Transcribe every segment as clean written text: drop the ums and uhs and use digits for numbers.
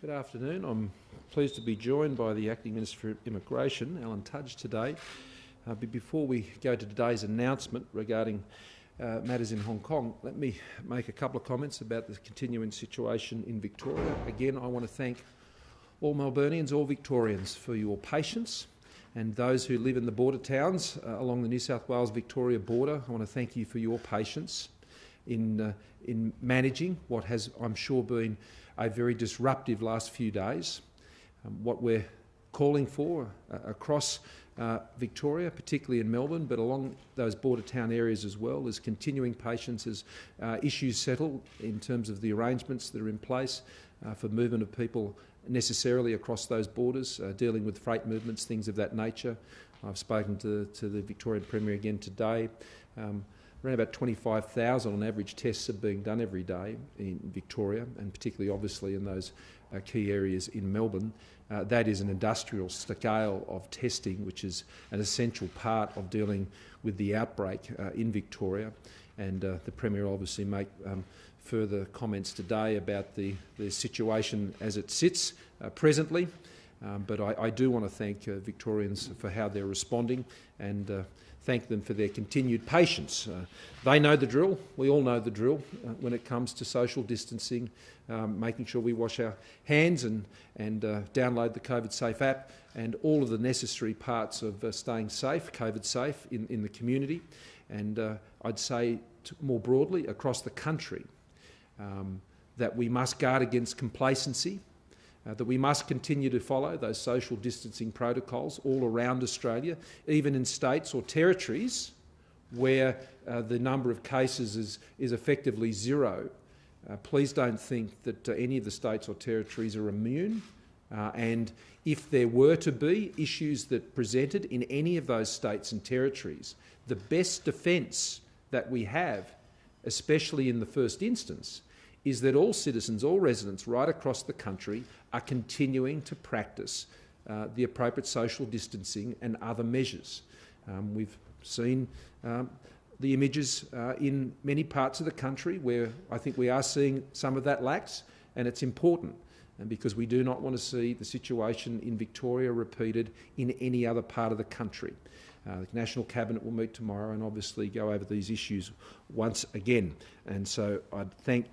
Good afternoon. I'm pleased to be joined by the Acting Minister for Immigration, Alan Tudge, today. But before we go to today's announcement regarding matters in Hong Kong, let me make a couple of comments about the continuing situation in Victoria. Again, I want to thank all Melburnians, all Victorians, for your patience, and those who live in the border towns along the New South Wales-Victoria border. I want to thank you for your patience in managing what has, I'm sure, been a very disruptive last few days. What we're calling for across Victoria, particularly in Melbourne, but along those border town areas as well, is continuing patience as issues settle in terms of the arrangements that are in place for movement of people necessarily across those borders, dealing with freight movements, things of that nature. I've spoken to the Victorian Premier again today. Around about 25,000 on average tests are being done every day in Victoria, and particularly obviously in those key areas in Melbourne. That is an industrial scale of testing, which is an essential part of dealing with the outbreak in Victoria. And the Premier will obviously make further comments today about the situation as it sits presently. But I do want to thank Victorians for how they're responding, and thank them for their continued patience. They know the drill. We all know the drill when it comes to social distancing, making sure we wash our hands and download the COVID Safe app, and all of the necessary parts of staying safe, COVID safe, in the community. And I'd say more broadly across the country that we must guard against complacency, that we must continue to follow those social distancing protocols all around Australia, even in states or territories where the number of cases is effectively zero. Please don't think that any of the states or territories are immune. And if there were to be issues that presented in any of those states and territories, the best defence that we have, especially in the first instance, is that all citizens, all residents right across the country are continuing to practice the appropriate social distancing and other measures. We've seen the images in many parts of the country where I think we are seeing some of that lax, and it's important, and because we do not want to see the situation in Victoria repeated in any other part of the country. The National Cabinet will meet tomorrow and obviously go over these issues once again. And so I'd thank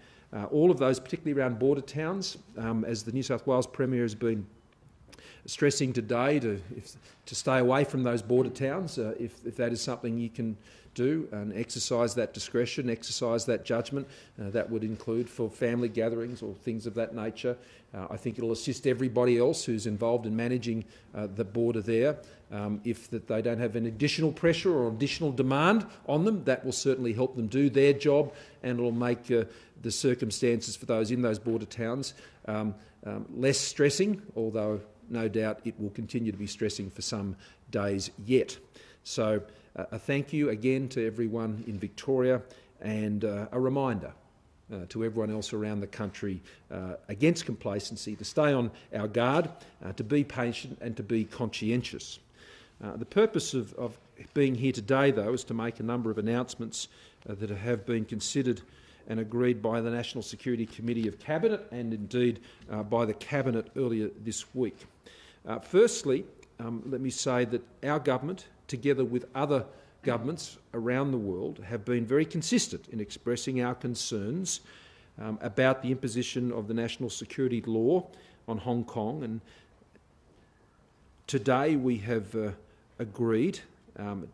all of those, particularly around border towns, as the New South Wales Premier has been stressing today to stay away from those border towns if that is something you can do, and exercise that discretion, exercise that judgment. That would include for family gatherings or things of that nature. I think it'll assist everybody else who's involved in managing the border there. If they don't have an additional pressure or additional demand on them, that will certainly help them do their job, and it'll make the circumstances for those in those border towns less stressing, although no doubt it will continue to be stressing for some days yet. So a thank you again to everyone in Victoria, and a reminder to everyone else around the country against complacency, to stay on our guard, to be patient and to be conscientious. The purpose of being here today, though, is to make a number of announcements that have been considered and agreed by the National Security Committee of Cabinet, and indeed by the Cabinet earlier this week. Firstly, let me say that our government, together with other governments around the world, have been very consistent in expressing our concerns about the imposition of the national security law on Hong Kong. And today we have agreed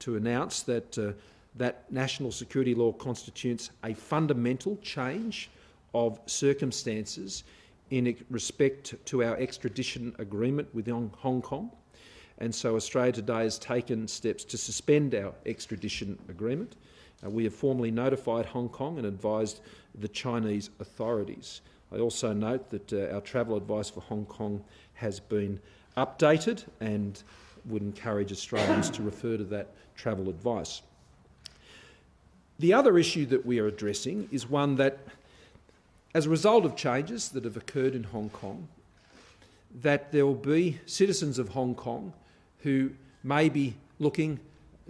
to announce that that national security law constitutes a fundamental change of circumstances in respect to our extradition agreement with Hong Kong. And so Australia today has taken steps to suspend our extradition agreement. We have formally notified Hong Kong and advised the Chinese authorities. I also note that our travel advice for Hong Kong has been updated, and would encourage Australians to refer to that travel advice. The other issue that we are addressing is one that, as a result of changes that have occurred in Hong Kong, that there will be citizens of Hong Kong who may be looking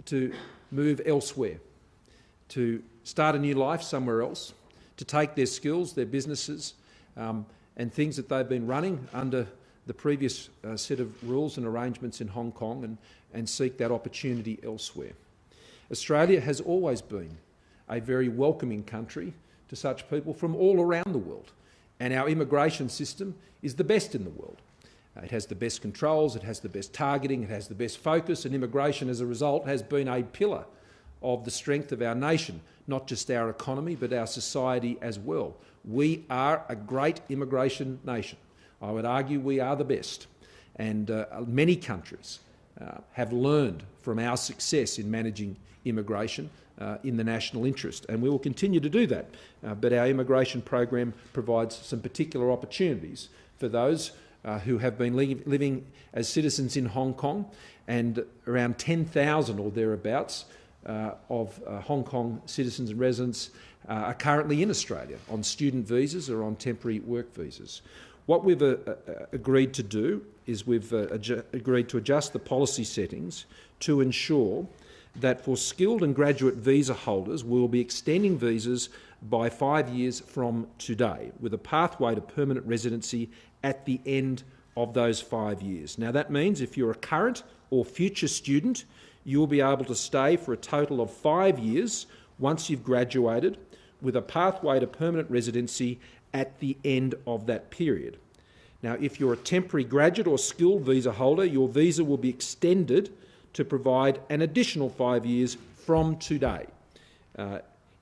to move elsewhere, to start a new life somewhere else, to take their skills, their businesses, and things that they've been running under the previous set of rules and arrangements in Hong Kong and seek that opportunity elsewhere. Australia has always been a very welcoming country to such people from all around the world, and our immigration system is the best in the world. It has the best controls, it has the best targeting, it has the best focus, and immigration as a result has been a pillar of the strength of our nation, not just our economy but our society as well. We are a great immigration nation. I would argue we are the best, and many countries have learned from our success in managing immigration in the national interest, and we will continue to do that. But our immigration program provides some particular opportunities for those who have been living as citizens in Hong Kong, and around 10,000 or thereabouts of Hong Kong citizens and residents are currently in Australia on student visas or on temporary work visas. What we've agreed to do is we've agreed to adjust the policy settings to ensure that for skilled and graduate visa holders, we will be extending visas by 5 years from today, with a pathway to permanent residency at the end of those 5 years. Now that means if you're a current or future student, you will be able to stay for a total of 5 years once you've graduated, with a pathway to permanent residency at the end of that period. Now, if you're a temporary graduate or skilled visa holder, your visa will be extended to provide an additional 5 years from today,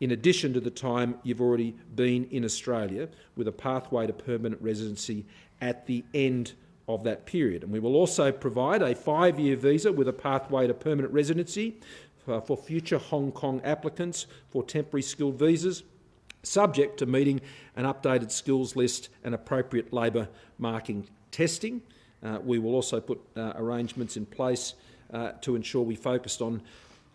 in addition to the time you've already been in Australia, with a pathway to permanent residency at the end of that period. And we will also provide a 5-year visa with a pathway to permanent residency for future Hong Kong applicants for temporary skilled visas, subject to meeting an updated skills list and appropriate labour marking testing. We will also put arrangements in place to ensure we focused on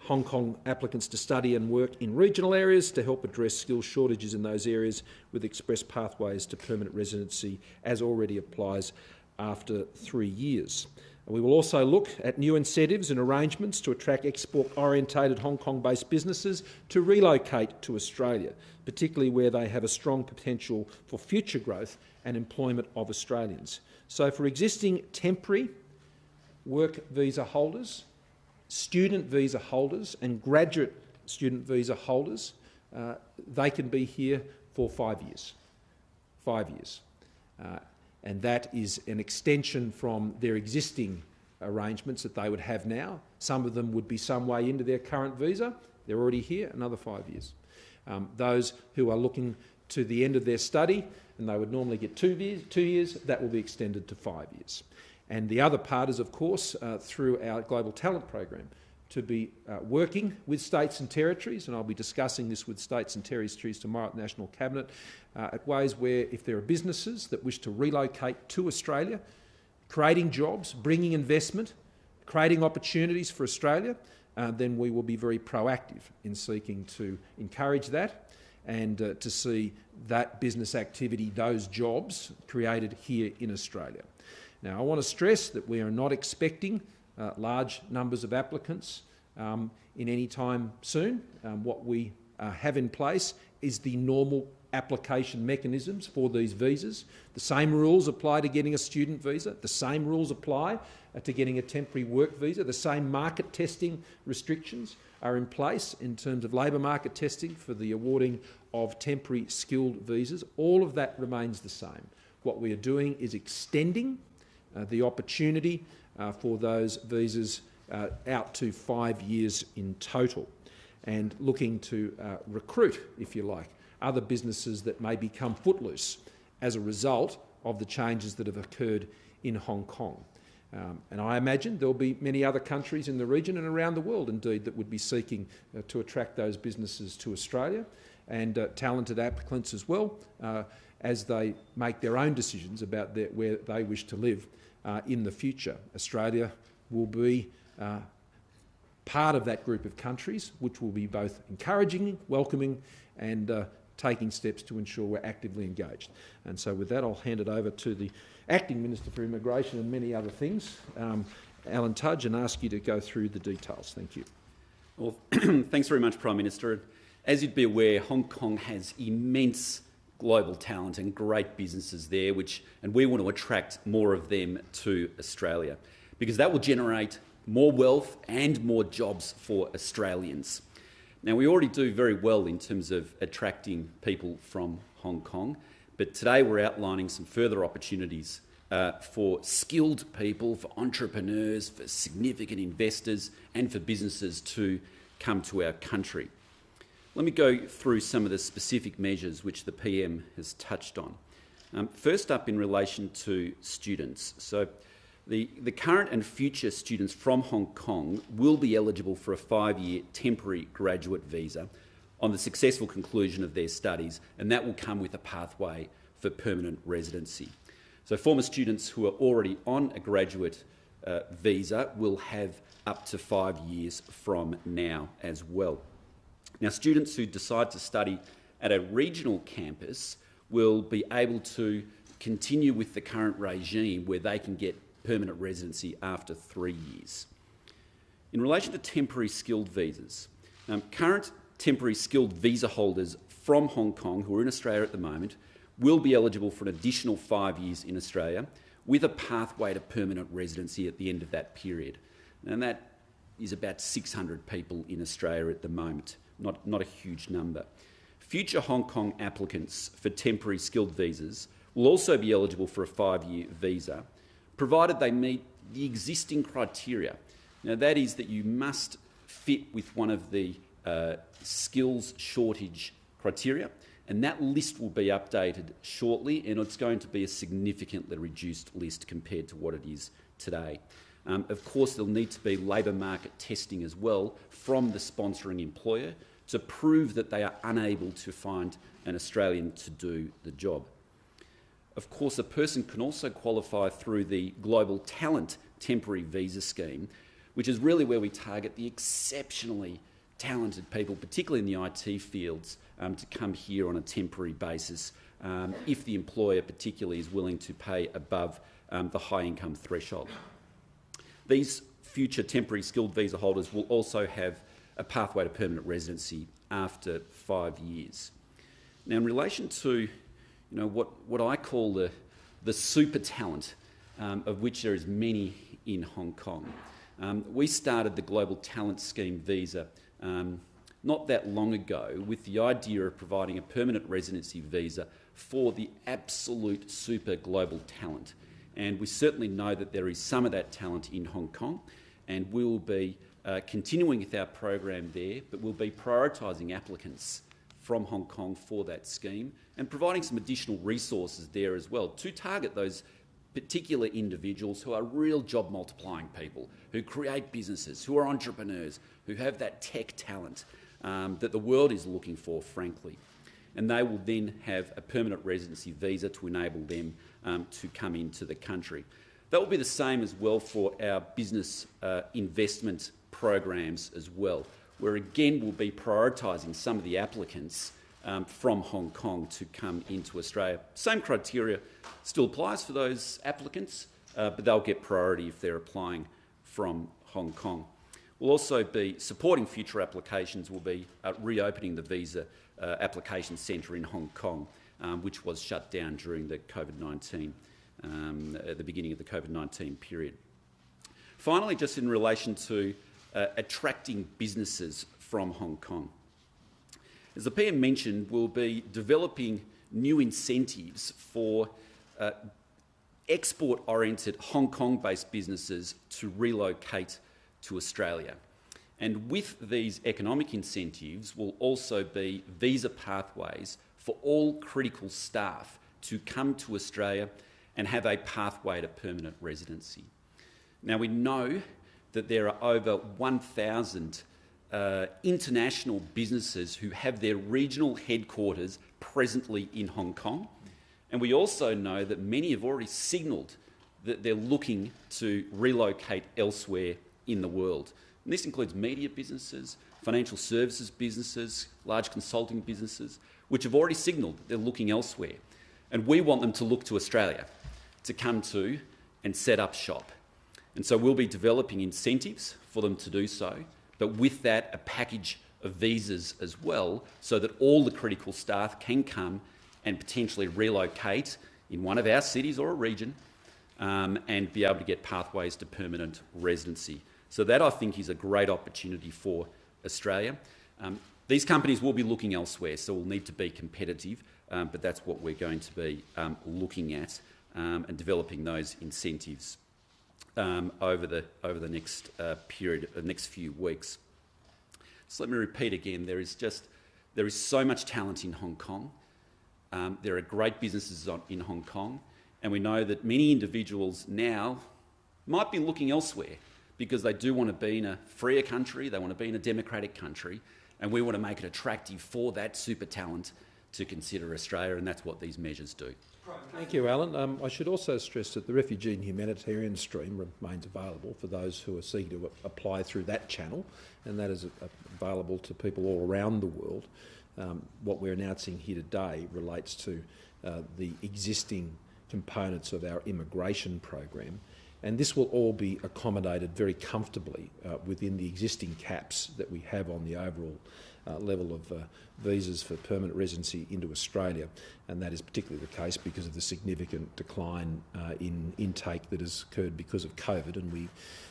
Hong Kong applicants to study and work in regional areas to help address skills shortages in those areas, with express pathways to permanent residency as already applies after 3 years. We will also look at new incentives and arrangements to attract export-orientated Hong Kong-based businesses to relocate to Australia, particularly where they have a strong potential for future growth and employment of Australians. So for existing temporary work visa holders, student visa holders and graduate student visa holders, they can be here for 5 years. 5 years. And that is an extension from their existing arrangements that they would have now. Some of them would be some way into their current visa. They're already here, another 5 years. Those who are looking to the end of their study, and they would normally get 2 years, that will be extended to 5 years. And the other part is, of course, through our Global Talent Program, to be working with states and territories, and I'll be discussing this with states and territories tomorrow at the National Cabinet, at ways where if there are businesses that wish to relocate to Australia, creating jobs, bringing investment, creating opportunities for Australia, then we will be very proactive in seeking to encourage that and to see that business activity, those jobs, created here in Australia. Now, I want to stress that we are not expecting large numbers of applicants in any time soon. What we have in place is the normal application mechanisms for these visas. The same rules apply to getting a student visa. The same rules apply to getting a temporary work visa. The same market testing restrictions are in place in terms of labour market testing for the awarding of temporary skilled visas. All of that remains the same. What we are doing is extending the opportunity for those visas out to 5 years in total, and looking to recruit, if you like, other businesses that may become footloose as a result of the changes that have occurred in Hong Kong. And I imagine there will be many other countries in the region and around the world, indeed, that would be seeking to attract those businesses to Australia, and talented applicants as well, as they make their own decisions about where they wish to live in the future. Australia will be part of that group of countries, which will be both encouraging, welcoming, and taking steps to ensure we're actively engaged. And so with that, I'll hand it over to the Acting Minister for Immigration and many other things, Alan Tudge, and ask you to go through the details. Thank you. Well, thanks very much, Prime Minister. As you'd be aware, Hong Kong has immense global talent and great businesses there, and we want to attract more of them to Australia because that will generate more wealth and more jobs for Australians. Now, we already do very well in terms of attracting people from Hong Kong, but today we're outlining some further opportunities for skilled people, for entrepreneurs, for significant investors and for businesses to come to our country. Let me go through some of the specific measures which the PM has touched on. First up, in relation to students. So the current and future students from Hong Kong will be eligible for a 5-year temporary graduate visa on the successful conclusion of their studies, and that will come with a pathway for permanent residency. So former students who are already on a graduate visa will have up to 5 years from now as well. Now, students who decide to study at a regional campus will be able to continue with the current regime where they can get permanent residency after 3 years. In relation to temporary skilled visas, current temporary skilled visa holders from Hong Kong who are in Australia at the moment will be eligible for an additional 5 years in Australia with a pathway to permanent residency at the end of that period. And that is about 600 people in Australia at the moment, not a huge number. Future Hong Kong applicants for temporary skilled visas will also be eligible for a 5-year visa, provided they meet the existing criteria. Now, that is that you must fit with one of the skills shortage criteria, and that list will be updated shortly, and it's going to be a significantly reduced list compared to what it is today. Of course, there'll need to be labour market testing as well from the sponsoring employer to prove that they are unable to find an Australian to do the job. Of course, a person can also qualify through the Global Talent Temporary Visa Scheme, which is really where we target the exceptionally talented people, particularly in the IT fields, to come here on a temporary basis if the employer particularly is willing to pay above the high income threshold. These future temporary skilled visa holders will also have a pathway to permanent residency after 5 years. Now, in relation to what I call the super talent, of which there is many in Hong Kong, we started the Global Talent Scheme visa not that long ago with the idea of providing a permanent residency visa for the absolute super global talent. And we certainly know that there is some of that talent in Hong Kong, and we will be continuing with our program there, but we'll be prioritising applicants from Hong Kong for that scheme and providing some additional resources there as well to target those particular individuals who are real job multiplying people, who create businesses, who are entrepreneurs, who have that tech talent that the world is looking for, frankly. And they will then have a permanent residency visa to enable them to come into the country. That will be the same as well for our business investment programs as well, where again we'll be prioritising some of the applicants from Hong Kong to come into Australia. Same criteria still applies for those applicants, but they'll get priority if they're applying from Hong Kong. We'll also be supporting future applications. We'll be reopening the visa application centre in Hong Kong, which was shut down during the COVID-19, at the beginning of the COVID-19 period. Finally, just in relation to attracting businesses from Hong Kong. As the PM mentioned, we'll be developing new incentives for export-oriented Hong Kong-based businesses to relocate to Australia. And with these economic incentives will also be visa pathways for all critical staff to come to Australia and have a pathway to permanent residency. Now, we know that there are over 1,000 international businesses who have their regional headquarters presently in Hong Kong. And we also know that many have already signalled that they're looking to relocate elsewhere in the world. And this includes media businesses, financial services businesses, large consulting businesses, which have already signalled that they're looking elsewhere. And we want them to look to Australia to come to and set up shop. And so we'll be developing incentives for them to do so, but with that, a package of visas as well, so that all the critical staff can come and potentially relocate in one of our cities or a region and be able to get pathways to permanent residency. So that, I think, is a great opportunity for Australia. These companies will be looking elsewhere, so we'll need to be competitive, but that's what we're going to be looking at and developing those incentives over the next period, the next few weeks. So let me repeat again, there is so much talent in Hong Kong. There are great businesses in Hong Kong, and we know that many individuals now might be looking elsewhere because they do want to be in a freer country, they want to be in a democratic country, and we want to make it attractive for that super talent to consider Australia, and that's what these measures do. Thank you, Alan. I should also stress that the refugee and humanitarian stream remains available for those who are seeking to apply through that channel, and that is available to people all around the world. What we're announcing here today relates to the existing components of our immigration program, and this will all be accommodated very comfortably within the existing caps that we have on the overall level of visas for permanent residency into Australia, and that is particularly the case because of the significant decline in intake that has occurred because of COVID, and we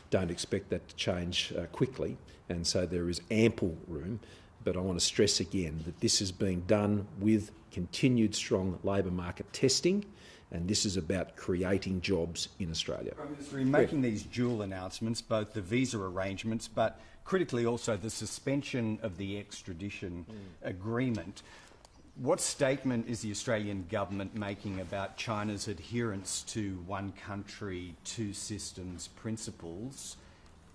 don't expect that to change quickly, and so there is ample room. But I want to stress again that this is being done with continued strong labour market testing, and this is about creating jobs in Australia. Prime Minister, in making these dual announcements, both the visa arrangements, but critically also the suspension of the extradition agreement, what statement is the Australian government making about China's adherence to one country, two systems principles?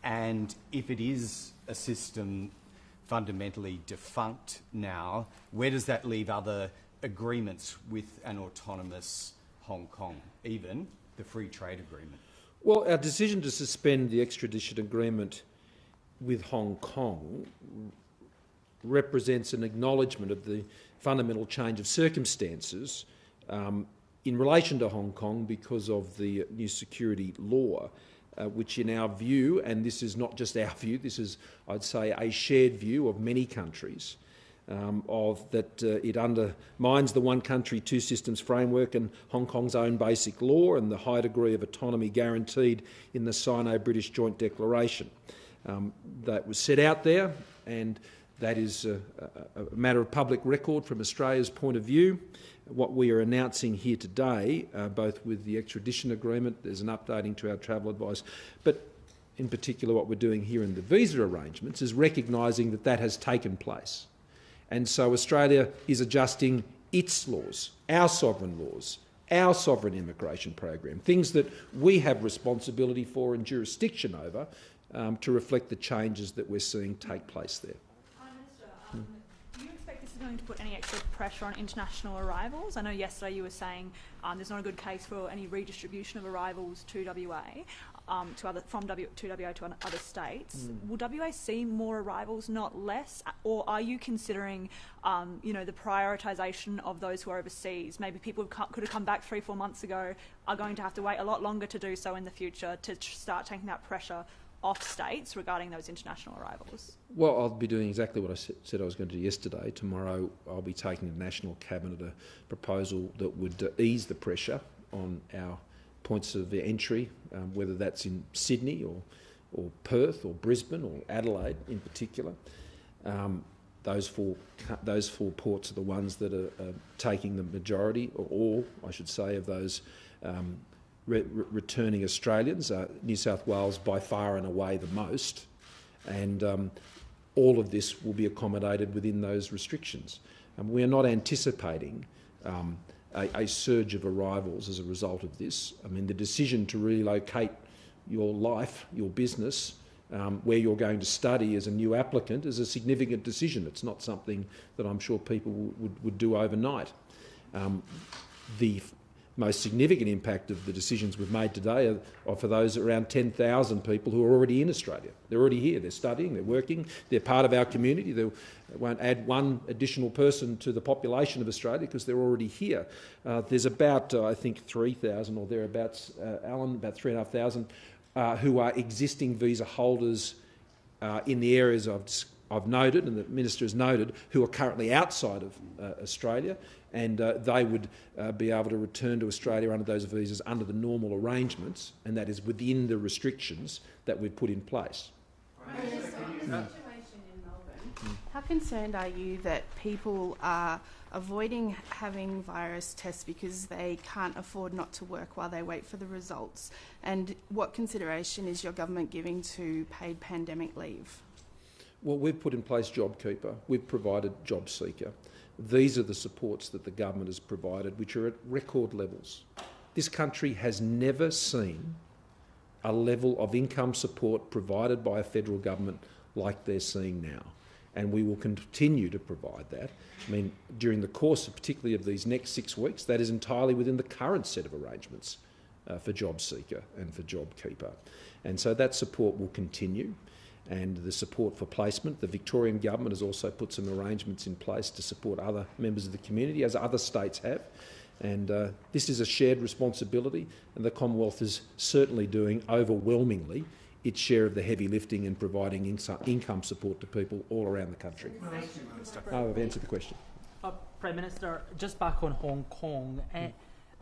And if it is a system fundamentally defunct now, where does that leave other agreements with an autonomous Hong Kong, even the free trade agreement? Well, our decision to suspend the extradition agreement with Hong Kong represents an acknowledgement of the fundamental change of circumstances in relation to Hong Kong because of the new security law, which in our view, and this is not just our view, this is, I'd say, a shared view of many countries, it undermines the one country, two systems framework and Hong Kong's own basic law and the high degree of autonomy guaranteed in the Sino-British Joint Declaration. That was set out there, and that is a matter of public record from Australia's point of view. What we are announcing here today, both with the extradition agreement, there's an updating to our travel advice, but in particular what we're doing here in the visa arrangements is recognising that that has taken place. And so Australia is adjusting its laws, our sovereign immigration program, things that we have responsibility for and jurisdiction over to reflect the changes that we're seeing take place there. Prime Minister, do you expect this is going to put any extra pressure on international arrivals? I know yesterday you were saying there's not a good case for any redistribution of arrivals to WA, from WA to other states. Will WA see more arrivals, not less? Or are you considering, the prioritisation of those who are overseas? Maybe people who could have come back 3-4 months ago are going to have to wait a lot longer to do so in the future to start taking that pressure off states regarding those international arrivals? Well, I'll be doing exactly what I said I was going to do yesterday. Tomorrow I'll be taking to the National Cabinet a proposal that would ease the pressure on our points of entry, whether that's in Sydney or Perth or Brisbane or Adelaide in particular. Those four ports are the ones that are taking the majority, or all, I should say, of those returning Australians. New South Wales by far and away the most, and all of this will be accommodated within those restrictions. We are not anticipating a surge of arrivals as a result of this. I mean, the decision to relocate your life, your business, where you're going to study as a new applicant is a significant decision. It's not something that I'm sure people would do overnight. The most significant impact of the decisions we've made today are for those around 10,000 people who are already in Australia. They're already here, they're studying, they're working, they're part of our community. They won't add one additional person to the population of Australia because they're already here. There's about, I think, 3,000 or thereabouts, Alan, about 3,500 who are existing visa holders in the areas I've noted and the Minister has noted, who are currently outside of Australia. and they would be able to return to Australia under those visas under the normal arrangements, and that is within the restrictions that we've put in place. How concerned are you that people are avoiding having virus tests because they can't afford not to work while they wait for the results? And what consideration is your government giving to paid pandemic leave? Well, we've put in place JobKeeper, we've provided JobSeeker. These are the supports that the government has provided, which are at record levels. This country has never seen a level of income support provided by a federal government like they're seeing now. And we will continue to provide that. I mean, during the course, particularly of these next 6 weeks, that is entirely within the current set of arrangements for JobSeeker and for JobKeeper. And so that support will continue. And the support for placement, the Victorian government has also put some arrangements in place to support other members of the community, as other states have. And this is a shared responsibility, and the Commonwealth is certainly doing overwhelmingly its share of the heavy lifting and providing income support to people all around the country. I've answered the question. Prime Minister, just back on Hong Kong,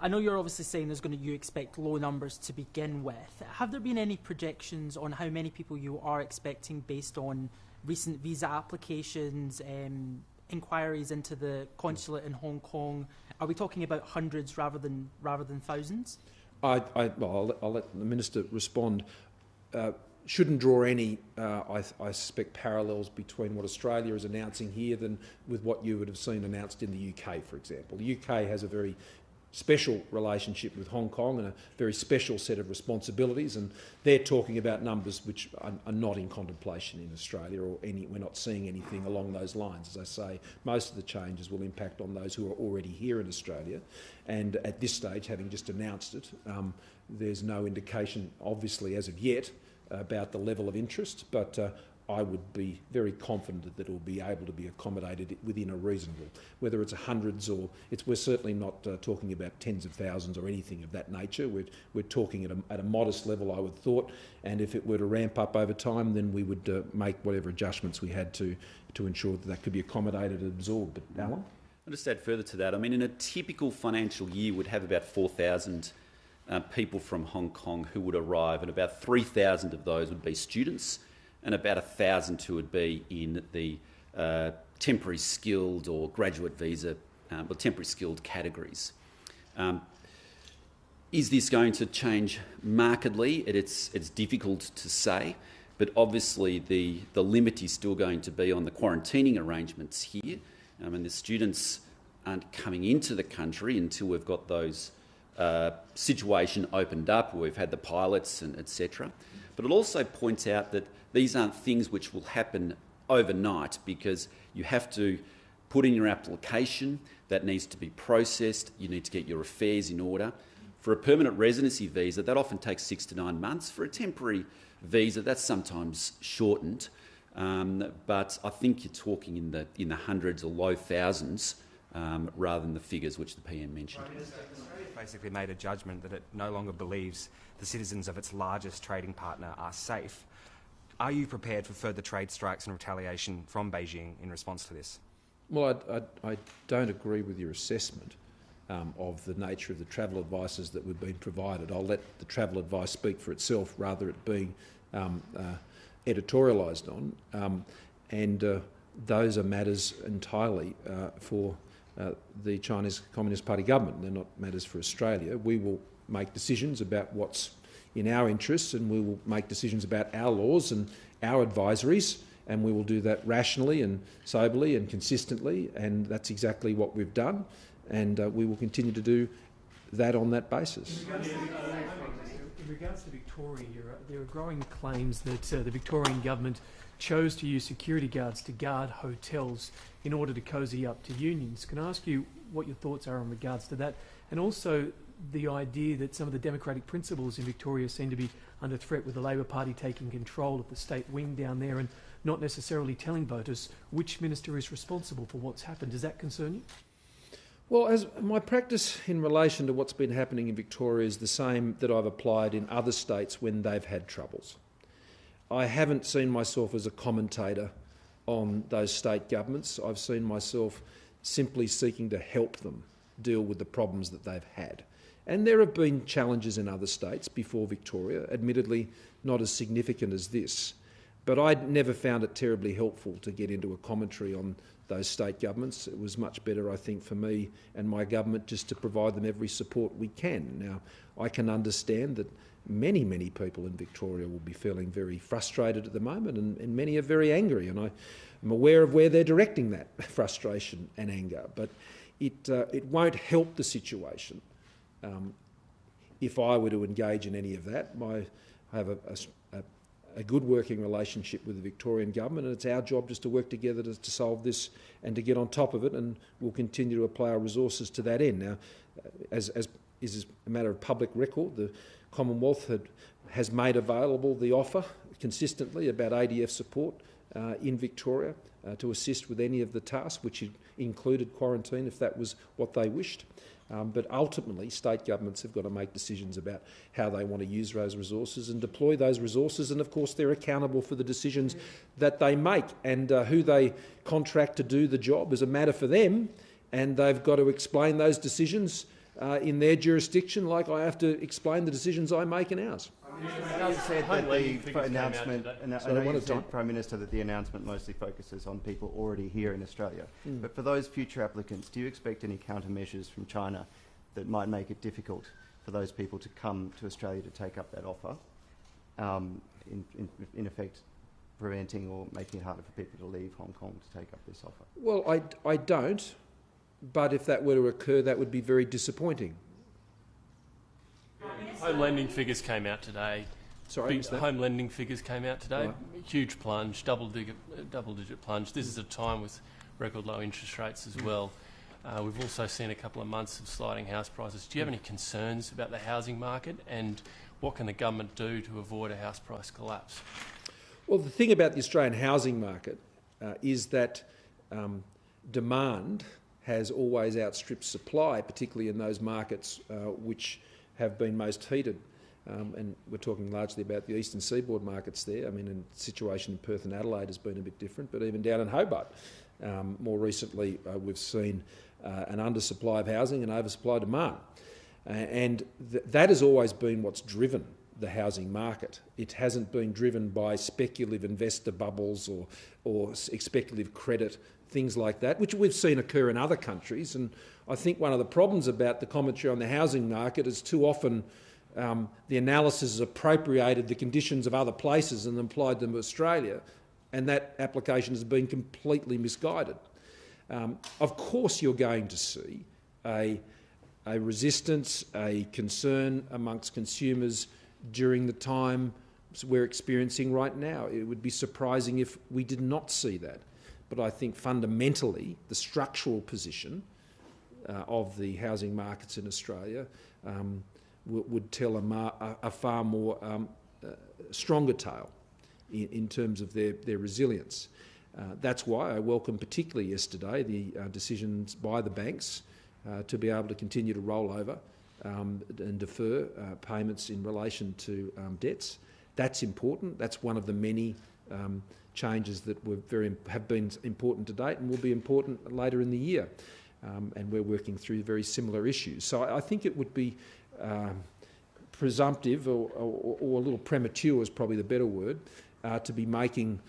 I know you're obviously saying you expect low numbers to begin with. Have there been any projections on how many people you are expecting based on recent visa applications, inquiries into the consulate in Hong Kong? Are we talking about hundreds rather than thousands? I'll let the Minister respond. Shouldn't draw any, I suspect, parallels between what Australia is announcing here than with what you would have seen announced in the UK, for example. The UK has a very special relationship with Hong Kong and a very special set of responsibilities, and they're talking about numbers which are not in contemplation in Australia, or we're not seeing anything along those lines. As I say, most of the changes will impact on those who are already here in Australia, and at this stage, having just announced it, there's no indication, obviously, as of yet, about the level of interest, but I would be very confident that it will be able to be accommodated within a reasonable, whether it's hundreds or we're certainly not talking about tens of thousands or anything of that nature. We're talking at a modest level, I would have thought, and if it were to ramp up over time, then we would make whatever adjustments we had to ensure that could be accommodated and absorbed. But Alan? I'll just add further to that. I mean, in a typical financial year, we'd have about 4,000 people from Hong Kong who would arrive, and about 3,000 of those would be students, and about 1,000 who would be in the temporary skilled or graduate visa, or temporary skilled categories. Is this going to change markedly? It's difficult to say, but obviously the limit is still going to be on the quarantining arrangements here. I mean, the students aren't coming into the country until we've got those situation opened up, where we've had the pilots and etc. But it also points out that these aren't things which will happen overnight, because you have to put in your application, that needs to be processed, you need to get your affairs in order. For a permanent residency visa, that often takes 6 to 9 months. For a temporary visa, that's sometimes shortened. But I think you're talking in the hundreds or low thousands rather than the figures which the PM mentioned. Australia basically made a judgment that it no longer believes the citizens of its largest trading partner are safe. Are you prepared for further trade strikes and retaliation from Beijing in response to this? Well, I don't agree with your assessment of the nature of the travel advices that we've been provided. I'll let the travel advice speak for itself, rather it being editorialised on. And those are matters entirely for the Chinese Communist Party government. They're not matters for Australia. We will make decisions about what's in our interests, and we will make decisions about our laws and our advisories, and we will do that rationally and soberly and consistently, and that's exactly what we've done, and we will continue to do that on that basis. In regards to Victoria, there are growing claims that the Victorian government chose to use security guards to guard hotels in order to cosy up to unions. Can I ask you what your thoughts are in regards to that? And also the idea that some of the democratic principles in Victoria seem to be under threat, with the Labor Party taking control of the state wing down there and not necessarily telling voters which minister is responsible for what's happened. Does that concern you? Well, as my practice in relation to what's been happening in Victoria is the same that I've applied in other states when they've had troubles. I haven't seen myself as a commentator on those state governments. I've seen myself simply seeking to help them deal with the problems that they've had. And there have been challenges in other states before Victoria, admittedly not as significant as this, but I never found it terribly helpful to get into a commentary on those state governments. It was much better, I think, for me and my government just to provide them every support we can. Now, I can understand that many people in Victoria will be feeling very frustrated at the moment, and many are very angry, and I'm aware of where they're directing that frustration and anger, but it won't help the situation if I were to engage in any of that. I have a good working relationship with the Victorian government, and it's our job just to work together to solve this and to get on top of it, and we'll continue to apply our resources to that end. Now, as is a matter of public record, the Commonwealth has made available the offer consistently about ADF support in Victoria to assist with any of the tasks, which included quarantine if that was what they wished. But ultimately, state governments have got to make decisions about how they want to use those resources and deploy those resources, and of course they're accountable for the decisions that they make, and who they contract to do the job is a matter for them, and they've got to explain those decisions in their jurisdiction like I have to explain the decisions I make in ours. You said that the announcement, and I know you said, Prime Minister, that the announcement mostly focuses on people already here in Australia. But for those future applicants, do you expect any countermeasures from China that might make it difficult for those people to come to Australia to take up that offer, in effect preventing or making it harder for people to leave Hong Kong to take up this offer? Well, I don't, but if that were to occur, that would be very disappointing. Home lending figures came out today. Sorry, home lending figures came out today. Right. Huge plunge, double-digit plunge. This is a time with record low interest rates as well. We've also seen a couple of months of sliding house prices. Do you have any concerns about the housing market, and what can the government do to avoid a house price collapse? Well, the thing about the Australian housing market is that demand has always outstripped supply, particularly in those markets which have been most heated. And we're talking largely about the eastern seaboard markets there. I mean, the situation in Perth and Adelaide has been a bit different, but even down in Hobart, more recently we've seen an undersupply of housing and oversupply demand. And that has always been what's driven the housing market. It hasn't been driven by speculative investor bubbles or speculative credit, things like that, which we've seen occur in other countries. And I think one of the problems about the commentary on the housing market is too often the analysis has appropriated the conditions of other places and applied them to Australia, and that application has been completely misguided. Of course you're going to see a resistance, a concern amongst consumers during the time we're experiencing right now. It would be surprising if we did not see that. But I think fundamentally the structural position of the housing markets in Australia would tell a far more stronger tale in terms of their resilience. That's why I welcome particularly yesterday the decisions by the banks to be able to continue to roll over and defer payments in relation to debts. That's important. That's one of the many changes that have been important to date and will be important later in the year. And we're working through very similar issues. So I think it would be presumptive or a little premature is probably the better word, to be making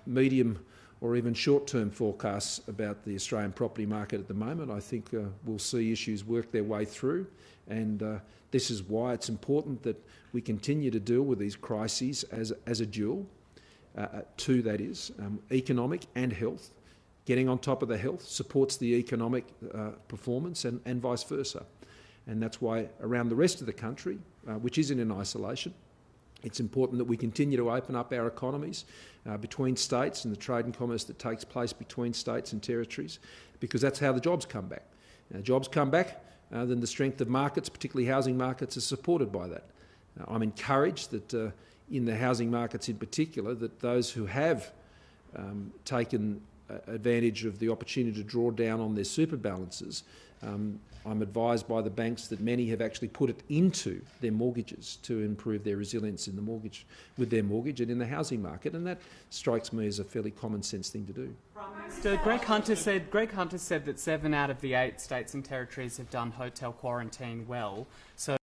medium or even short-term forecasts about the Australian property market at the moment. I think we'll see issues work their way through, and this is why it's important that we continue to deal with these crises as a dual, that is, economic and health. Getting on top of the health supports the economic performance and vice versa. And that's why around the rest of the country, which isn't in isolation, it's important that we continue to open up our economies between states and the trade and commerce that takes place between states and territories, because that's how the jobs come back. Now, jobs come back, then the strength of markets, particularly housing markets, is supported by that. I'm encouraged that in the housing markets in particular, that those who have taken advantage of the opportunity to draw down on their super balances I'm advised by the banks that many have actually put it into their mortgages to improve their resilience in the mortgage, with their mortgage and in the housing market, and that strikes me as a fairly common sense thing to do. Minister, Greg Hunter said that 7 out of the 8 states and territories have done hotel quarantine well. So